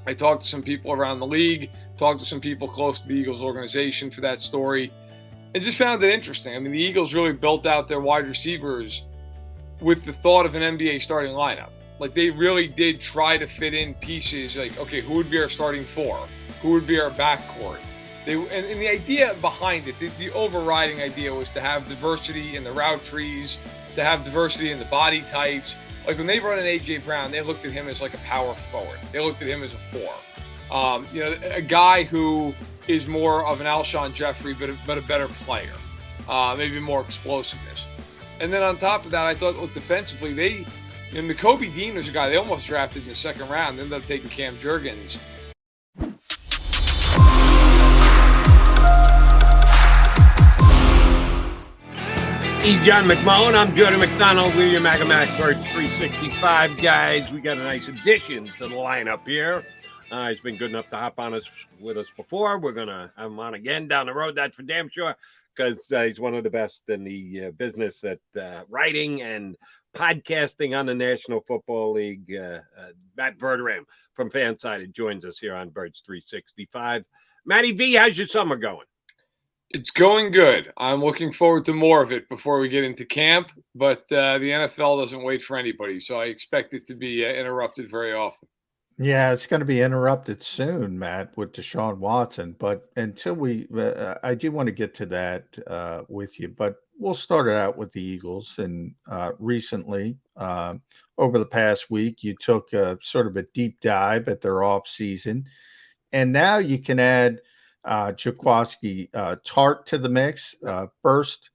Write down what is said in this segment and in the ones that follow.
I talked to some people around the league, talked to some people close to the Eagles organization for that story, and just found it interesting. I mean, the Eagles really built out their wide receivers with the thought of an NBA starting lineup. Like, they really did try to fit in pieces like, okay, who would be our starting four? Who would be our backcourt? And the idea behind it, the overriding idea was to have diversity in the route trees, to have diversity in the body types. Like, when they run an A.J. Brown, they looked at him as like a power forward. They looked at him as a four. A guy who is more of an Alshon Jeffrey, but a better player. Maybe more explosiveness. And then on top of that, I thought, defensively, Nakobe Dean was a guy they almost drafted in the second round. They ended up taking Cam Jurgens. He's John McMullen. I'm Jody McDonald. We're your Birds 365 guys. We got a nice addition to the lineup here. He's been good enough to hop on with us before. We're going to have him on again down the road. That's for damn sure, because he's one of the best in the business at writing and podcasting on the National Football League. Matt Verderame from Fansided joins us here on Birds 365. Matty V, how's your summer going? It's going good. I'm looking forward to more of it before we get into camp, but the NFL doesn't wait for anybody, so I expect it to be interrupted very often. Yeah, it's going to be interrupted soon, Matt, with Deshaun Watson. But until I do want to get to that with you, but we'll start it out with the Eagles. And recently, over the past week, you took sort of a deep dive at their offseason. And now you can add Jaquiski Tartt to the mix. First,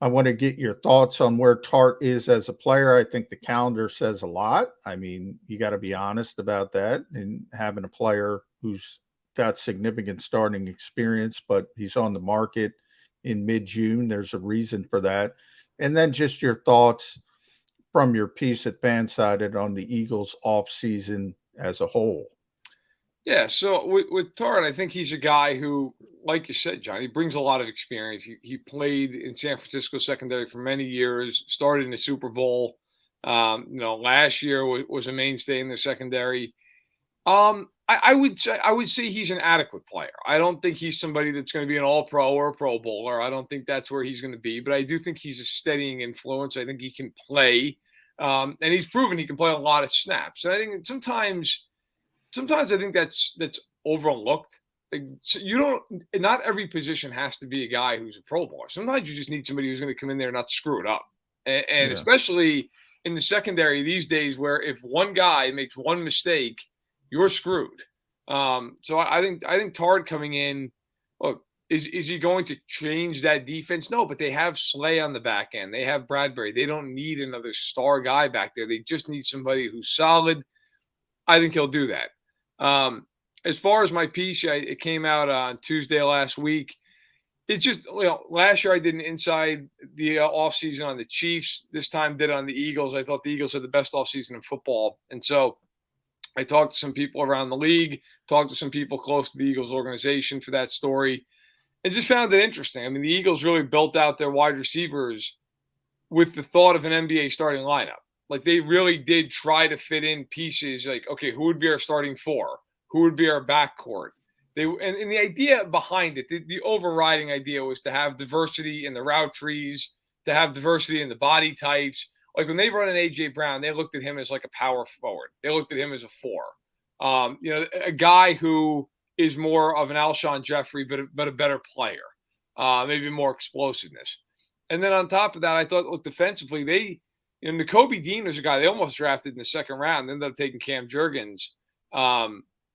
I want to get your thoughts on where Tartt is as a player. I think the calendar says a lot. I mean, you got to be honest about that. And having a player who's got significant starting experience, but he's on the market in mid-June, there's a reason for that. And then just your thoughts from your piece at Fansided on the Eagles offseason as a whole. Yeah, so with Tartt, I think he's a guy who, like you said, John, he brings a lot of experience. He played in San Francisco secondary for many years, started in the Super Bowl. Last year was a mainstay in the secondary. I would say he's an adequate player. I don't think he's somebody that's going to be an All-Pro or a Pro Bowler. I don't think that's where he's going to be, but I do think he's a steadying influence. I think he can play, and he's proven he can play a lot of snaps. And I think sometimes I think that's overlooked. Like, so not every position has to be a guy who's a Pro Bowler. Sometimes you just need somebody who's going to come in there and not screw it up. And especially in the secondary these days, where if one guy makes one mistake, you're screwed. So I think Tartt coming in, look, is he going to change that defense? No, but they have Slay on the back end. They have Bradbury. They don't need another star guy back there. They just need somebody who's solid. I think he'll do that. As far as my piece, it came out on Tuesday last week. It's just, last year I did an inside the offseason on the Chiefs. This time did it on the Eagles. I thought the Eagles had the best offseason in football. And so I talked to some people around the league, talked to some people close to the Eagles organization for that story, and just found it interesting. I mean, the Eagles really built out their wide receivers with the thought of an NBA starting lineup. Like, they really did try to fit in pieces like, okay, who would be our starting four? Who would be our backcourt? And the idea behind it, the overriding idea was to have diversity in the route trees, to have diversity in the body types. Like, when they run an A.J. Brown, they looked at him as like a power forward. They looked at him as a four. A guy who is more of an Alshon Jeffrey, but a better player. Maybe more explosiveness. And then on top of that, I thought, defensively, Nakobe Dean was a guy they almost drafted in the second round. They ended up taking Cam Jurgens.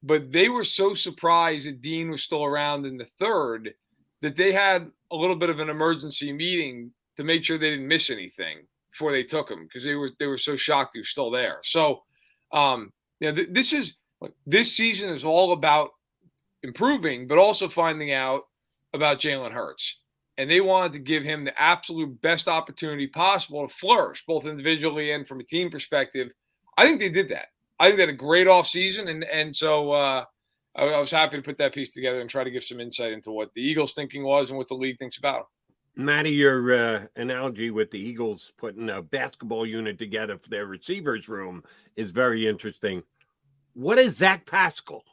But they were so surprised that Dean was still around in the third that they had a little bit of an emergency meeting to make sure they didn't miss anything before they took him, because they were so shocked he was still there. So, this season is all about improving, but also finding out about Jalen Hurts. And they wanted to give him the absolute best opportunity possible to flourish, both individually and from a team perspective. I think they did that. I think they had a great offseason, and so I was happy to put that piece together and try to give some insight into what the Eagles' thinking was and what the league thinks about them. Matty, your analogy with the Eagles putting a basketball unit together for their receivers room is very interesting. What is Zach Pascal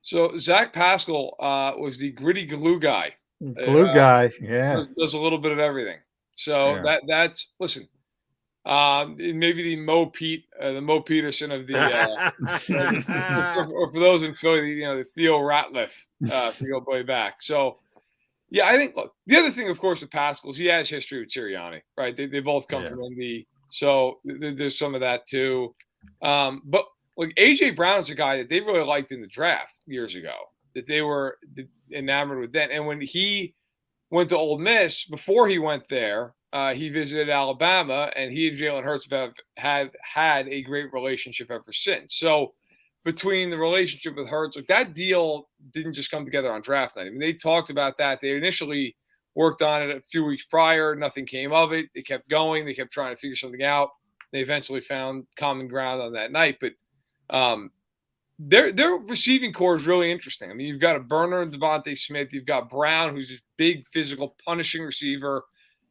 So Zach Pascal was the gritty glue guy. Glue guy, yeah. Does a little bit of everything. So Yeah. that's listen. Maybe the Mo Peterson of the, or for those in Philly, the Theo Ratliff, if you go way back. So, yeah, I think, look, the other thing, of course, with Pascal is he has history with Sirianni, right? They both come Yeah. from Indy. So there's some of that too. But like AJ Brown's a guy that they really liked in the draft years ago, that they were enamored with then. And when he went to Ole Miss, before he went there, he visited Alabama, and he and Jalen Hurts have had a great relationship ever since. So between the relationship with Hurts, like that deal didn't just come together on draft night. I mean, they talked about that. They initially worked on it a few weeks prior. Nothing came of it. They kept going. They kept trying to figure something out. They eventually found common ground on that night. But their receiving core is really interesting. I mean, you've got a burner in Devontae Smith. You've got Brown, who's this big, physical, punishing receiver.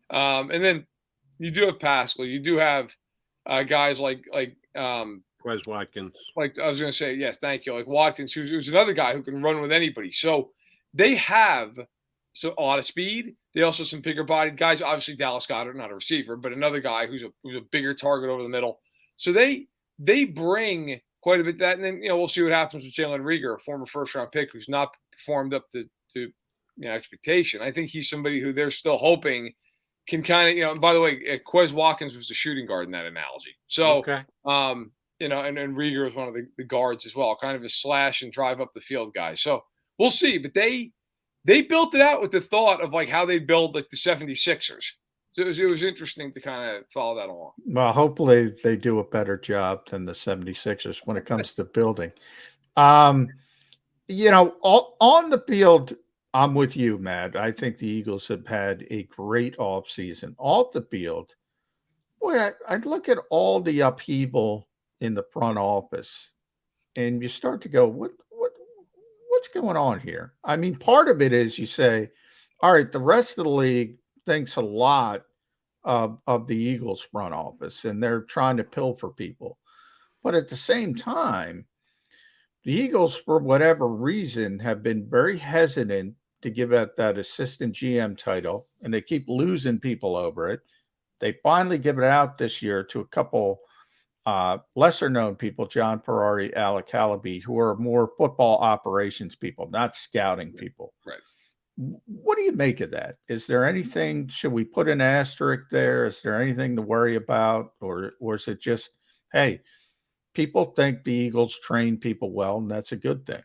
And then you do have Pascal. You do have guys like Quez Watkins. Like I was going to say, yes, thank you. Like Watkins, who's another guy who can run with anybody. So they have a lot of speed. They also have some bigger bodied guys. Obviously, Dallas Goedert, not a receiver, but another guy who's a bigger target over the middle. So they bring quite a bit of that. And then we'll see what happens with Jalen Reagor, a former first round pick who's not performed up to expectation. I think he's somebody who they're still hoping can kind of, by the way, Quez Watkins was the shooting guard in that analogy. So, okay. and Reagor was one of the guards as well, kind of a slash and drive up the field guy. So we'll see. But they built it out with the thought of like how they build like the 76ers. So it was interesting to kind of follow that along. Well, hopefully they do a better job than the 76ers when it comes to building. On the field, I'm with you, Matt. I think the Eagles have had a great offseason. Off the field, boy, I'd look at all the upheaval in the front office, and you start to go, what's going on here? I mean, part of it is you say, all right, the rest of the league thinks a lot of the Eagles front office, and they're trying to pilfer people. But at the same time, the Eagles, for whatever reason, have been very hesitant to give out that assistant GM title, and they keep losing people over it. They finally give it out this year to a couple lesser-known people, John Ferrari, Alec Halaby, who are more football operations people, not scouting people. Right. What do you make of that? Is there anything, should we put an asterisk there? Is there anything to worry about? Or is it just, hey, people think the Eagles train people well, and that's a good thing?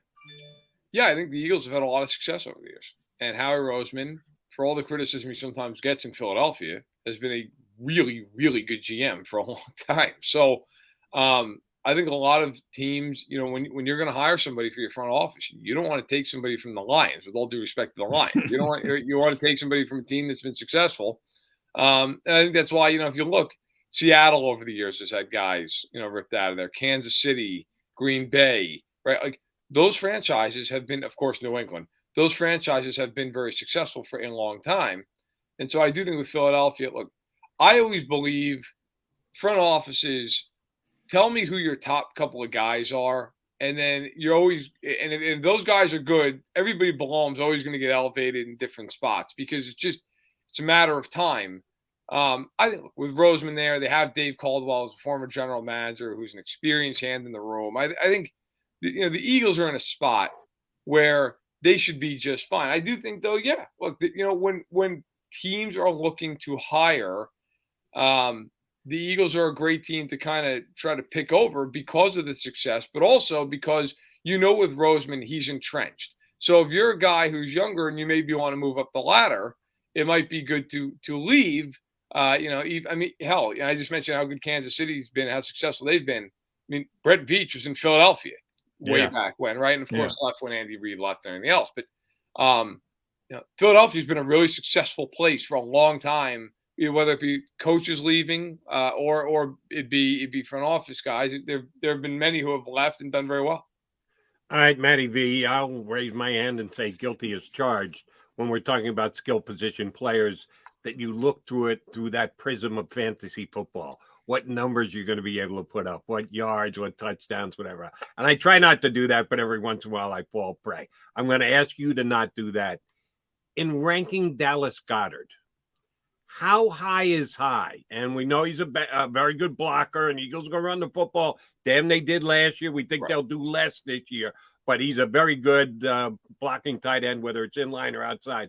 Yeah, I think the Eagles have had a lot of success over the years. And Howie Roseman, for all the criticism he sometimes gets in Philadelphia, has been a really, really good GM for a long time. So I think a lot of teams, when you're going to hire somebody for your front office, you don't want to take somebody from the Lions, with all due respect to the Lions. You want to take somebody from a team that's been successful. And I think that's why, if you look, Seattle over the years has had guys, ripped out of there. Kansas City, Green Bay, right? Like those franchises have been, of course, New England. Those franchises have been very successful for a long time. And so I do think with Philadelphia, look, I always believe front offices tell me who your top couple of guys are. And then you're always, and if those guys are good, everybody below them is always going to get elevated in different spots because it's a matter of time. I think with Roseman there, they have Dave Caldwell as a former general manager who's an experienced hand in the room. I think the Eagles are in a spot where they should be just fine. I do think though, yeah, look, when teams are looking to hire, the Eagles are a great team to kind of try to pick over because of the success, but also because with Roseman, he's entrenched. So if you're a guy who's younger and you maybe want to move up the ladder, it might be good to leave. I just mentioned how good Kansas City's been, how successful they've been. I mean, Brett Veach was in Philadelphia way back when, right? And of course, left when Andy Reid left and everything else. But Philadelphia's been a really successful place for a long time, whether it be coaches leaving or it'd be front office guys. There have been many who have left and done very well. All right, Matty V, I'll raise my hand and say guilty as charged when we're talking about skill position players that you look through that prism of fantasy football. what numbers you're going to be able to put up, what yards, what touchdowns, whatever. And I try not to do that, but every once in a while I fall prey. I'm going to ask you to not do that. In ranking Dallas Goedert, how high is high? And we know he's a very good blocker, and Eagles are going to run the football. Damn, they did last year. We think they'll do less this year, but he's a very good blocking tight end, whether it's in line or outside.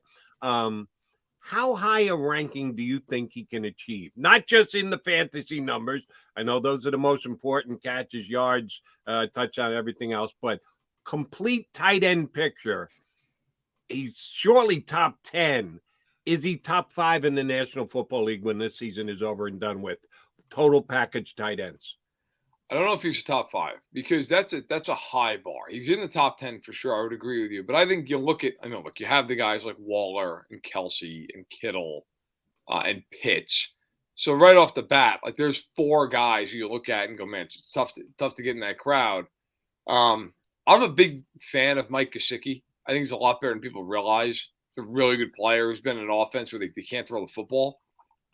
How high a ranking do you think he can achieve? Not just in the fantasy numbers. I know those are the most important: catches, yards, touchdown, everything else, but complete tight end picture. He's surely top 10. Is he top 5 in the National Football League when this season is over and done with? Total package tight ends. I don't know if he's top 5 because that's a high bar. He's in the top 10 for sure. I would agree with you. But I think you look, you have the guys like Waller and Kelsey and Kittle and Pitts. So right off the bat, like there's 4 guys you look at and go, man, it's tough to get in that crowd. I'm a big fan of Mike Gesicki. I think he's a lot better than people realize. He's a really good player who's been in an offense where they can't throw the football.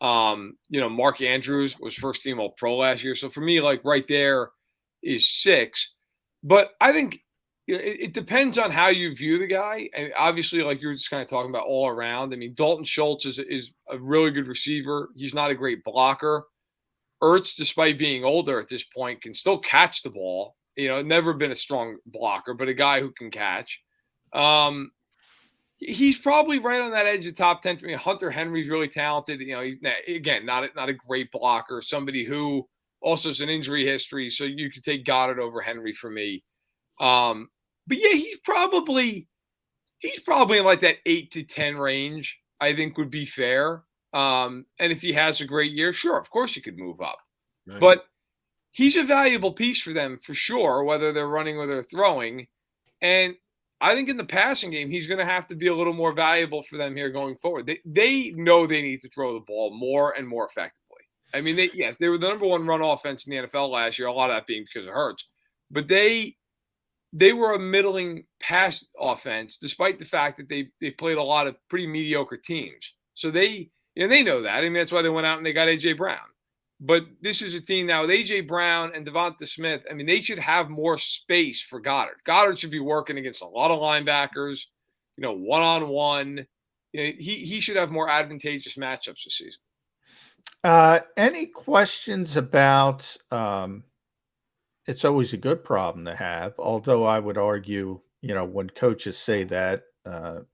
Mark Andrews was first team All-Pro last year. So for me, like right there is 6. But I think it depends on how you view the guy. And obviously, like you're just kind of talking about all around. I mean, Dalton Schultz is a really good receiver. He's not a great blocker. Ertz, despite being older at this point, can still catch the ball. Never been a strong blocker, but a guy who can catch. He's probably right on that edge of top 10 for me. Hunter Henry's really talented. He's again not a great blocker. Somebody who also has an injury history, so you could take Goddard over Henry for me. But yeah, he's probably in like that 8 to 10 range. I think would be fair. And if he has a great year, sure, of course you could move up. Right. But he's a valuable piece for them for sure, whether they're running or they're throwing. And I think in the passing game, he's going to have to be a little more valuable for them here going forward. They know they need to throw the ball more and more effectively. I mean, they were the number 1 run offense in the NFL last year, a lot of that being because of Hurts. But they were a middling pass offense, despite the fact that they played a lot of pretty mediocre teams. So they know that. I mean, that's why they went out and they got A.J. Brown. But this is a team now with A.J. Brown and Devonta Smith. I mean, they should have more space for Goddard. Goddard should be working against a lot of linebackers, one-on-one. He should have more advantageous matchups this season. Any questions about it's always a good problem to have, although I would argue, when coaches say that,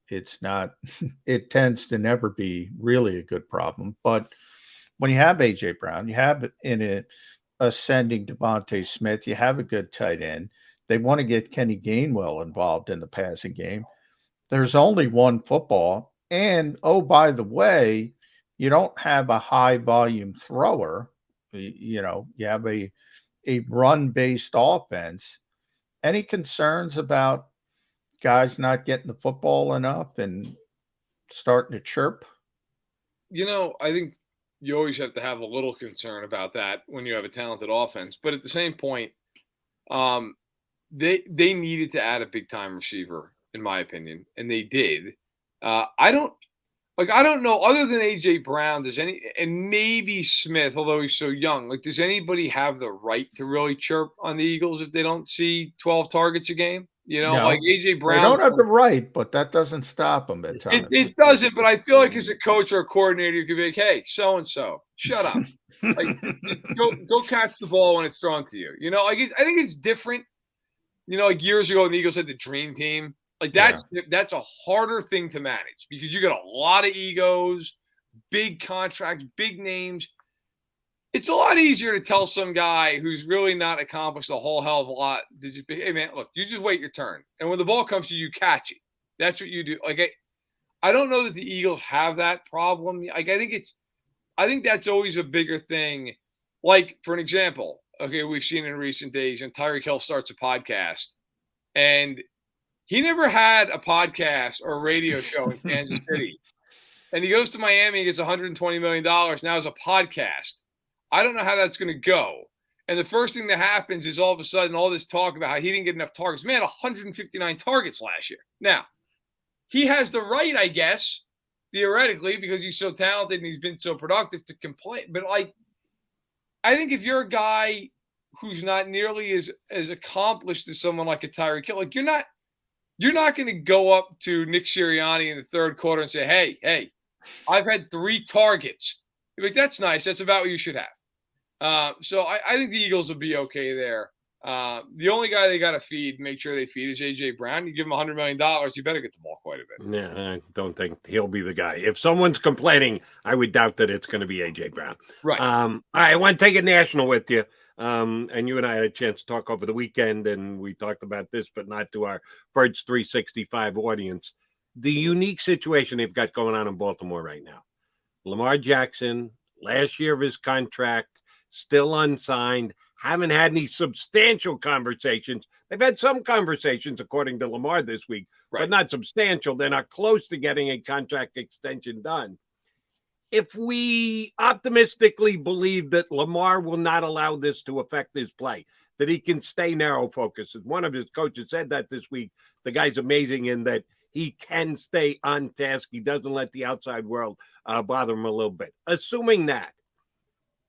it's not – it tends to never be really a good problem. But – when you have A.J. Brown, you have in it ascending Devonta Smith, you have a good tight end. They want to get Kenny Gainwell involved in the passing game. There's only one football. And, oh, by the way, you don't have a high volume thrower. You have a run-based offense. Any concerns about guys not getting the football enough and starting to chirp? I think you always have to have a little concern about that when you have a talented offense. But at the same point, they needed to add a big-time receiver, in my opinion, and they did. I don't know, other than A.J. Brown, and maybe Smith, although he's so young, does anybody have the right to really chirp on the Eagles if they don't see 12 targets a game? No, A.J. Brown. They don't have the right, but that doesn't stop them at times. It doesn't, but I feel like as a coach or a coordinator, you could be like, hey, so-and-so, shut up. Go catch the ball when it's thrown to you. I think it's different. Years ago, the Eagles had the dream team. That's a harder thing to manage because you got a lot of egos, big contracts, big names. It's a lot easier to tell some guy who's really not accomplished a whole hell of a lot to just be, hey, man, look, you just wait your turn. And when the ball comes to you, you catch it. That's what you do. I don't know that the Eagles have that problem. I think that's always a bigger thing. For an example, we've seen in recent days, and Tyreek Hill starts a podcast, and he never had a podcast or a radio show in Kansas City. And he goes to Miami and gets $120 million. Now it's a podcast. I don't know how that's going to go. And the first thing that happens is all of a sudden all this talk about how he didn't get enough targets. Man, 159 targets last year. Now, he has the right, I guess, theoretically, because he's so talented and he's been so productive to complain. But I think if you're a guy who's not nearly as accomplished as someone like a Tyreek Hill, like you're not going to go up to Nick Sirianni in the third quarter and say, hey, I've had 3 targets. You're like, that's nice. That's about what you should have. So I think the Eagles will be okay there. The only guy they got to make sure they feed is A.J. Brown. You give him $100 million, you better get the ball quite a bit. Yeah, I don't think he'll be the guy. If someone's complaining, I would doubt that it's going to be A.J. Brown. Right. I want to take it national with you. And you and I had a chance to talk over the weekend, and we talked about this, but not to our Birds 365 audience. The unique situation they've got going on in Baltimore right now. Lamar Jackson, last year of his contract, still unsigned, haven't had any substantial conversations. They've had some conversations, according to Lamar this week, but not substantial. They're not close to getting a contract extension done. If we optimistically believe that Lamar will not allow this to affect his play, that he can stay narrow focused, one of his coaches said that this week. The guy's amazing in that he can stay on task. He doesn't let the outside world bother him a little bit. Assuming that,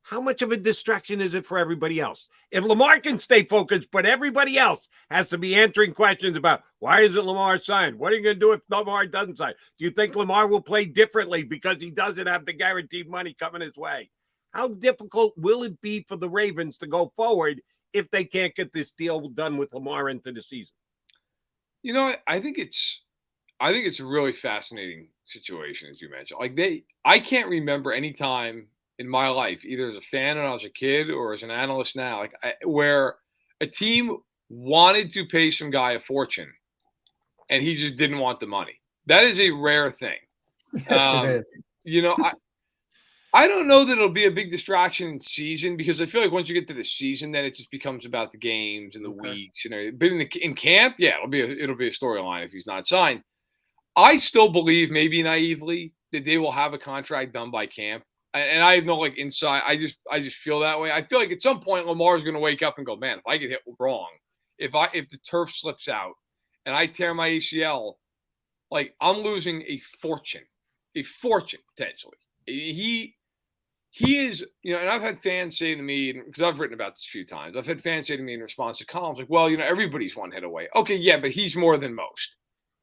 how much of a distraction is it for everybody else? If Lamar can stay focused, but everybody else has to be answering questions about why isn't Lamar signed? What are you going to do if Lamar doesn't sign? Do you think Lamar will play differently because he doesn't have the guaranteed money coming his way? How difficult will it be for the Ravens to go forward if they can't get this deal done with Lamar into the season? You know, I think it's a really fascinating situation, as you mentioned. Like I can't remember any time in my life, either as a fan when I was a kid or as an analyst now, where a team wanted to pay some guy a fortune and he just didn't want the money. That is a rare thing. Yes, it is. You know, I don't know that it'll be a big distraction in season, because I feel like once you get to the season, then it just becomes about the games and the weeks. You know, but in camp, yeah, it'll be a storyline if he's not signed. I still believe, maybe naively, that they will have a contract done by camp. And I have no inside. I just feel that way. I feel like at some point Lamar's going to wake up and go, man, if I get hit wrong, if the turf slips out and I tear my ACL, I'm losing a fortune potentially. He is, and I've had fans say to me, because I've written about this a few times, I've had fans say to me in response to columns well, everybody's one hit away. Okay, yeah, but he's more than most.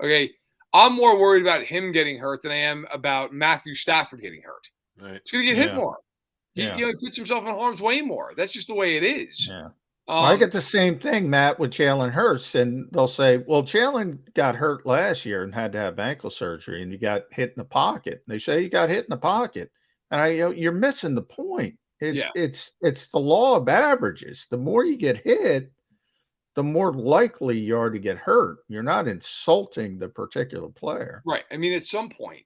Okay, I'm more worried about him getting hurt than I am about Matthew Stafford getting hurt. Right. He's going to get hit more. He puts himself in harm's way more. That's just the way it is. Yeah. I get the same thing, Matt, with Jalen Hurts, and they'll say, well, Jalen got hurt last year and had to have ankle surgery, and you got hit in the pocket. They say you got hit in the pocket. And you're missing the point. It's the law of averages. The more you get hit, the more likely you are to get hurt. You're not insulting the particular player. Right. I mean, at some point,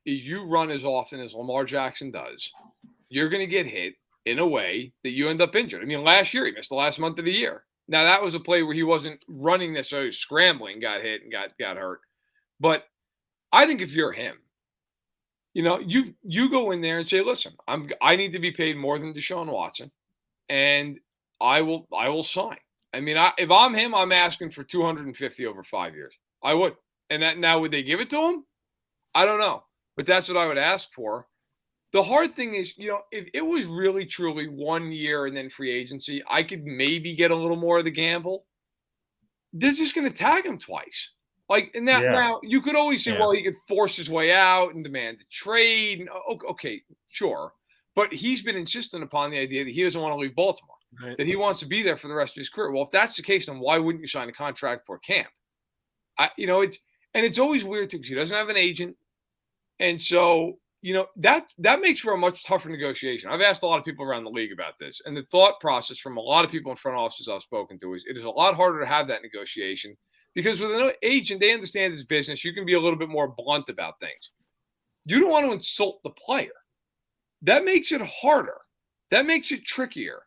if you run as often as Lamar Jackson does, you're going to get hit in a way that you end up injured. I mean, last year, he missed the last month of the year. Now, that was a play where he wasn't running necessarily, scrambling, got hit and got hurt. But I think if you're him, you go in there and say, listen, I need to be paid more than Deshaun Watson, and I will sign. I mean, if I'm him, I'm asking for $250 over 5 years. I would. And now would they give it to him? I don't know. But that's what I would ask for. The hard thing is, if it was really truly 1 year and then free agency, I could maybe get a little more of the gamble. They're just going to tag him twice. Now you could always say, well, he could force his way out and demand a trade. Okay, sure. But he's been insistent upon the idea that he doesn't want to leave Baltimore, that he wants to be there for the rest of his career. Well, if that's the case, then why wouldn't you sign a contract for camp? It's always weird too, because he doesn't have an agent. And so, that makes for a much tougher negotiation. I've asked a lot of people around the league about this, and the thought process from a lot of people in front offices I've spoken to is it is a lot harder to have that negotiation. Because with an agent, they understand his business. You can be a little bit more blunt about things. You don't want to insult the player. That makes it harder. That makes it trickier.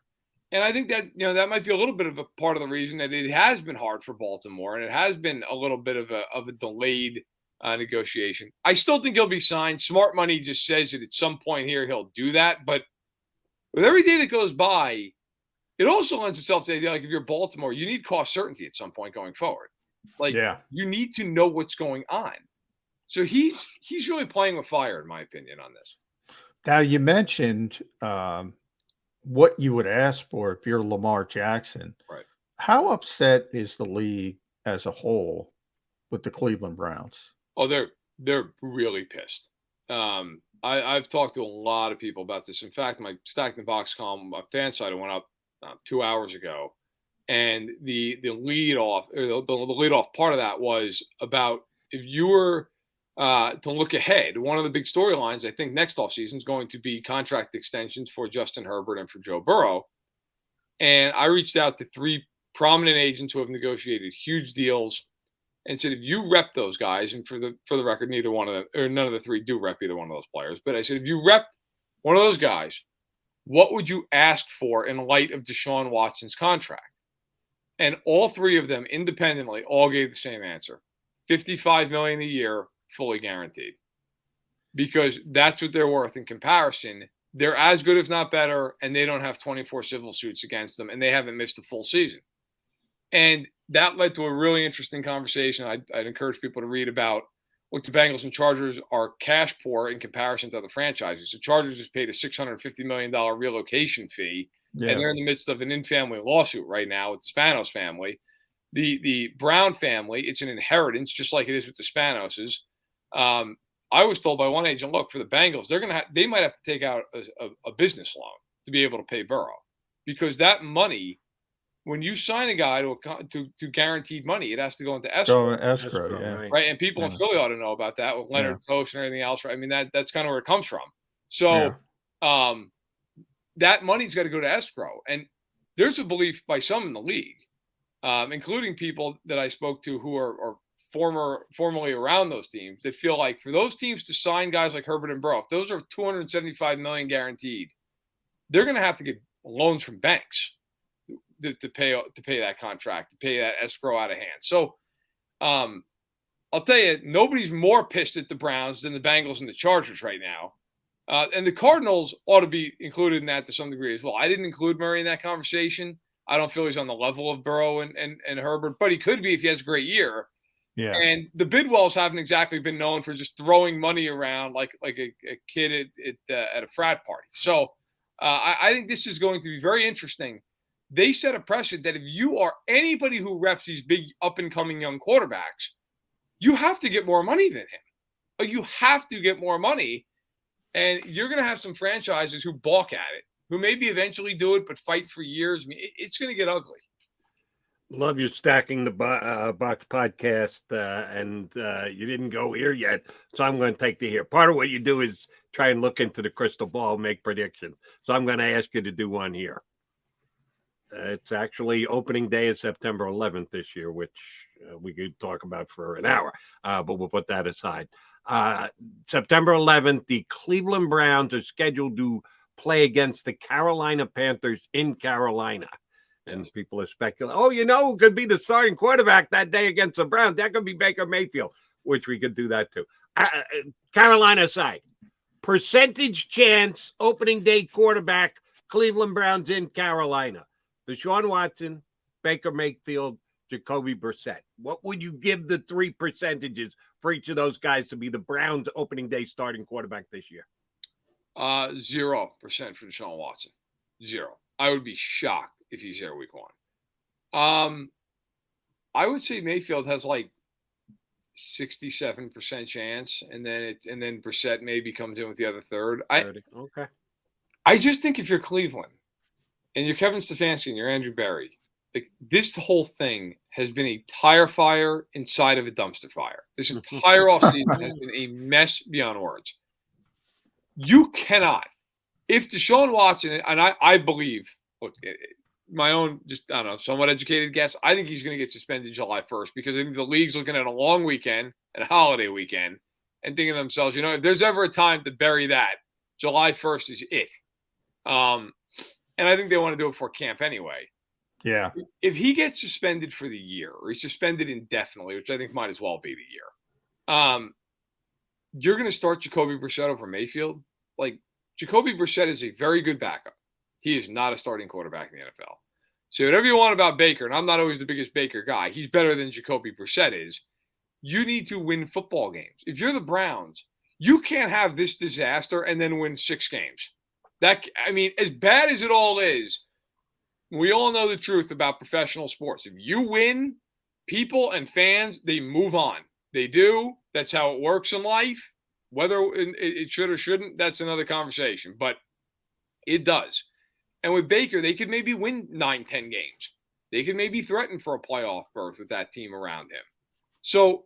And I think that, that might be a little bit of a part of the reason that it has been hard for Baltimore, and it has been a little bit of a delayed negotiation. I still think he'll be signed. Smart money just says that at some point here he'll do that. But with every day that goes by, it also lends itself to the idea, if you're Baltimore, you need cost certainty at some point going forward. You need to know what's going on. So he's really playing with fire, in my opinion, on this. Now, you mentioned what you would ask for if you're Lamar Jackson. Right. How upset is the league as a whole with the Cleveland Browns? Oh, they're really pissed. I've talked to a lot of people about this. In fact, my Stacked in the Box column, my fan site, went up 2 hours ago, and the lead off, or the lead off part of that was about if you were to look ahead. One of the big storylines, I think, next offseason is going to be contract extensions for Justin Herbert and for Joe Burrow. And I reached out to 3 prominent agents who have negotiated huge deals and said, if you rep those guys, and for the record, neither one of them, or none of the 3 do rep either one of those players, but I said, if you rep one of those guys, what would you ask for in light of Deshaun Watson's contract? And all 3 of them independently all gave the same answer: $55 million a year, fully guaranteed, because that's what they're worth in comparison. They're as good, if not better, and they don't have 24 civil suits against them, and they haven't missed a full season. And that led to a really interesting conversation. I'd encourage people to read about, look, the Bengals and Chargers are cash poor in comparison to other franchises. The Chargers just paid a $650 million relocation fee, and they're in the midst of an in-family lawsuit right now with the Spanos family. The Brown family, it's an inheritance, just like it is with the Spanoses. I was told by one agent, look, for the Bengals, they might have to take out a business loan to be able to pay Burrow, because that money, when you sign a guy to guaranteed money, it has to go into escrow. Escrow, yeah. Right. And people in Philly ought to know about that with Leonard Toast and everything else. Right. I mean, that's kind of where it comes from. So that money's got to go to escrow. And there's a belief by some in the league, including people that I spoke to who are formerly around those teams, that feel like for those teams to sign guys like Herbert and Burrow, if those are $275 million guaranteed, they're going to have to get loans from banks to pay that contract, to pay that escrow out of hand. So I'll tell you, nobody's more pissed at the Browns than the Bengals and the Chargers right now. And the Cardinals ought to be included in that to some degree as well. I didn't include Murray in that conversation. I don't feel he's on the level of Burrow and Herbert, but he could be if he has a great year. Yeah. And the Bidwells haven't exactly been known for just throwing money around like a kid at a frat party. So I think this is going to be very interesting. They set a precedent that if you are anybody who reps these big up-and-coming young quarterbacks, you have to get more money than him. You have to get more money, and you're going to have some franchises who balk at it, who maybe eventually do it but fight for years. I mean, it's going to get ugly. Love your Stacking the Box podcast, and you didn't go here yet, so I'm going to take the here. Part of what you do is try and look into the crystal ball, make predictions. So I'm going to ask you to do one here. It's actually opening day is September 11th this year, which we could talk about for an hour, but we'll put that aside. September 11th, the Cleveland Browns are scheduled to play against the Carolina Panthers in Carolina. And people are speculating, who could be the starting quarterback that day against the Browns? That could be Baker Mayfield, which we could do that too. Carolina side, percentage chance, opening day quarterback, Cleveland Browns in Carolina. Deshaun Watson, Baker Mayfield, Jacoby Brissett. What would you give the 3 percentages for each of those guys to be the Browns opening day starting quarterback this year? 0% for Deshaun Watson. 0. I would be shocked if he's there week 1. I would say Mayfield has like 67% chance, and then Brissett maybe comes in with the other third. Okay. I just think if you're Cleveland and you're Kevin Stefanski and you're Andrew Berry, like, this whole thing has been a tire fire inside of a dumpster fire. This entire offseason has been a mess beyond words. You cannot, if Deshaun Watson, and I believe, look, my own, just, I don't know, somewhat educated guess, I think he's going to get suspended July 1st, because I think the league's looking at a long weekend and a holiday weekend and thinking to themselves, if there's ever a time to bury that, July 1st is it. And I think they want to do it before camp anyway. Yeah. If he gets suspended for the year, or he's suspended indefinitely, which I think might as well be the year, you're going to start Jacoby Brissett over Mayfield. Like, Jacoby Brissett is a very good backup. He is not a starting quarterback in the NFL. So whatever you want about Baker, and I'm not always the biggest Baker guy, he's better than Jacoby Brissett is. You need to win football games. If you're the Browns, you can't have this disaster and then win 6 games. I mean, as bad as it all is, we all know the truth about professional sports. If you win, people and fans, they move on. They do. That's how it works in life. Whether it should or shouldn't, that's another conversation. But it does. And with Baker, they could maybe win 9-10 games. They could maybe threaten for a playoff berth with that team around him. So,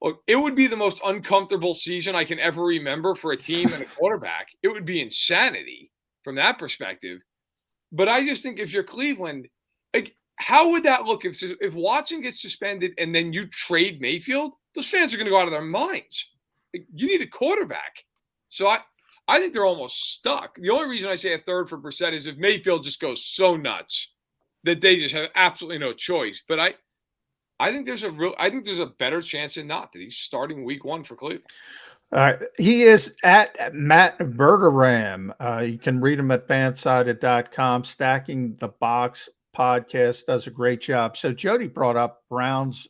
look, it would be the most uncomfortable season I can ever remember for a team and a quarterback. It would be insanity from that perspective. But I just think if you're Cleveland, like, how would that look if Watson gets suspended and then you trade Mayfield? Those fans are going to go out of their minds. Like, you need a quarterback. So I think they're almost stuck. The only reason I say a third for Brissett is if Mayfield just goes so nuts that they just have absolutely no choice. But I think there's a better chance than not that he's starting week 1 for Cleveland. All right. He is at Matt Verderame. You can read him at bandsided.com. Stacking the Box podcast does a great job. So Jody brought up Browns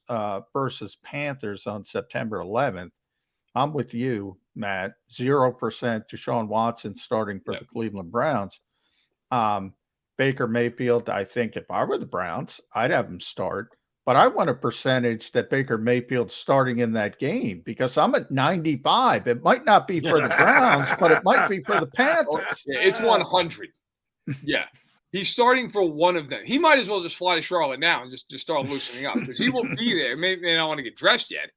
versus Panthers on September 11th. I'm with you, Matt. 0% Deshaun Watson starting for the Cleveland Browns. Baker Mayfield, I think if I were the Browns, I'd have him start. But I want a percentage that Baker Mayfield's starting in that game because I'm at 95. It might not be for the Browns, but it might be for the Panthers. It's 100. Yeah. He's starting for one of them. He might as well just fly to Charlotte now and just start loosening up because he will be there. Maybe I don't want to get dressed yet.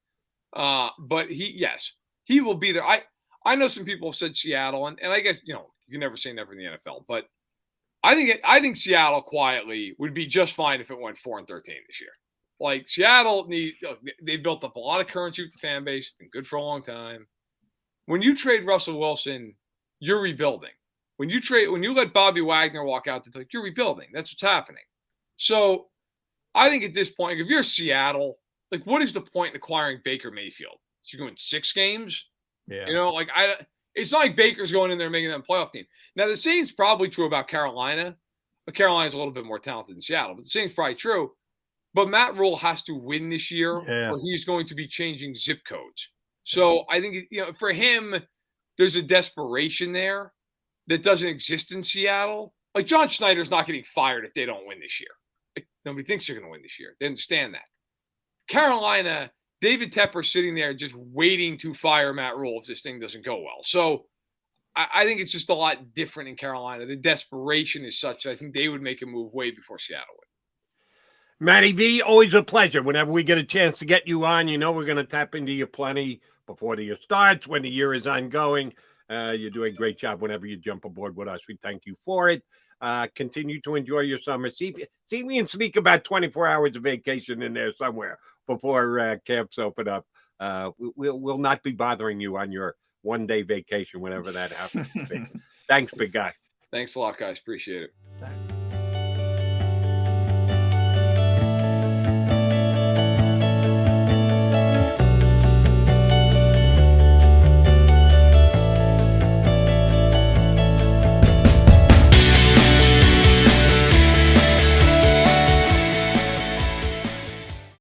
But he will be there. I know some people have said Seattle, and I guess, you can never say never in the NFL, but I think Seattle quietly would be just fine if it went 4-13 this year. Like, Seattle they built up a lot of currency with the fan base, been good for a long time. When you trade Russell Wilson, you're rebuilding. When you let Bobby Wagner walk out, you're rebuilding. That's what's happening. So I think at this point, if you're Seattle, like, what is the point in acquiring Baker Mayfield? So you're going 6 games? Yeah. It's not like Baker's going in there and making them a playoff team. Now, the same's probably true about Carolina, but Carolina's a little bit more talented than Seattle. But the same's probably true. But Matt Rule has to win this year, or he's going to be changing zip codes. So I think, for him, there's a desperation there that doesn't exist in Seattle. Like, John Schneider's not getting fired if they don't win this year. Like, nobody thinks they're going to win this year. They understand that. Carolina, David Tepper's sitting there just waiting to fire Matt Rule if this thing doesn't go well. So I think it's just a lot different in Carolina. The desperation is such that I think they would make a move way before Seattle would. Matty V, always a pleasure. Whenever we get a chance to get you on, we're going to tap into you plenty before the year starts, when the year is ongoing. You do a great job whenever you jump aboard with us. We thank you for it. Continue to enjoy your summer. See me and sneak about 24 hours of vacation in there somewhere before camps open up. We'll not be bothering you on your one-day vacation whenever that happens. Thanks, big guy. Thanks a lot, guys. Appreciate it.